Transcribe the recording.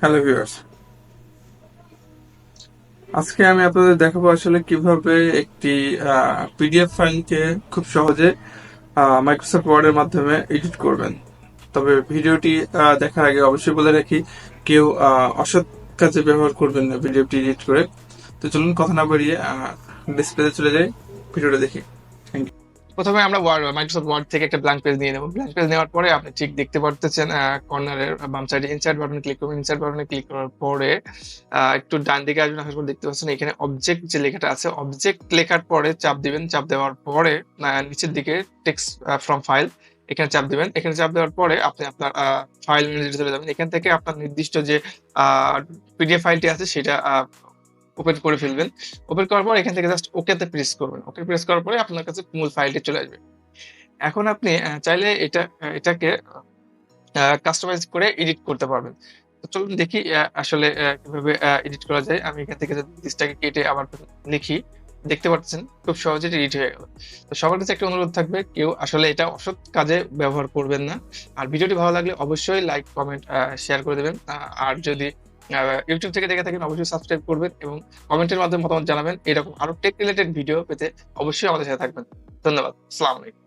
Hello viewers, আজকে আমি আপনাদের দেখাবো আসলে কিভাবে একটি পিডিএফ ফাইলকে খুব সহজে মাইক্রোসফট ওয়ার্ডের মাধ্যমে এডিট করবেন। তবে ভিডিওটি দেখার আগে অবশ্যই বলে রাখি, কেউ অসৎ কাজে ব্যবহার করবেন না ভিডিওটি এডিট করে। তো চলুন কথা না বাড়িয়ে ডিসপ্লেতে চলে যাই, ভিডিওটা দেখি। Thank you. প্রথমে আমরা মাইক্রোসফট ওয়ার্ড থেকে একটা ব্ল্যাঙ্ক পেজ নিয়ে নেব। ব্ল্যাঙ্ক পেজ নেওয়ার পরে আপনি ঠিক দেখতে পারতেছেন কর্নারের বাম সাইডে ইনসার্ট বাটনে ক্লিক করবেন। ইনসার্ট বাটনে ক্লিক করার পরে একটু ডান দিকে আসবেন, আসার পর দেখতে পাচ্ছেন এখানে অবজেক্ট যে লেখাটা আছে, অবজেক্ট লেখার পরে চাপ দিবেন। চাপ দেওয়ার পরে নিচের দিকে টেক্সট ফ্রম ফাইল, এখানে চাপ দিবেন। এখানে চাপ দেওয়ার পরে আপনি আপনার ফাইল ম্যানেজারে চলে যাবেন। এখান থেকে আপনার নির্দিষ্ট যে পিডিএফ ফাইলটি আছে সেটা ওপেন করে ফেলবেন। ওপেন করার পর এখান থেকে জাস্ট ওকেতে প্রেস করবেন। ওকে প্রেস করার পরে আপনার কাছে মূল ফাইলটি চলে আসবে। এখন আপনি চাইলে এটাকে কাস্টমাইজ করে এডিট করতে পারবেন। তো চলুন দেখি আসলে কিভাবে এডিট করা যায়। আমি এখান থেকে যদি জিনিসটাকে কেটে আবার লিখি, দেখতে পাচ্ছেন খুব সহজে এডিট হয়ে গেল। তো সবার কাছে একটা অনুরোধ থাকবে, কেউ আসলে এটা অসৎ কাজে ব্যবহার করবেন না। আর ভিডিওটি ভালো লাগলে অবশ্যই লাইক, কমেন্ট, শেয়ার করে দেবেন। আর যদি ইউটিউব থেকে দেখে থাকেন অবশ্যই সাবস্ক্রাইব করবেন এবং কমেন্টের মাধ্যমে মতামত জানাবেন। এরকম আরো টেক রিলেটেড ভিডিও পেতে অবশ্যই আমাদের সাথে থাকবেন। ধন্যবাদ। আসসালামু আলাইকুম।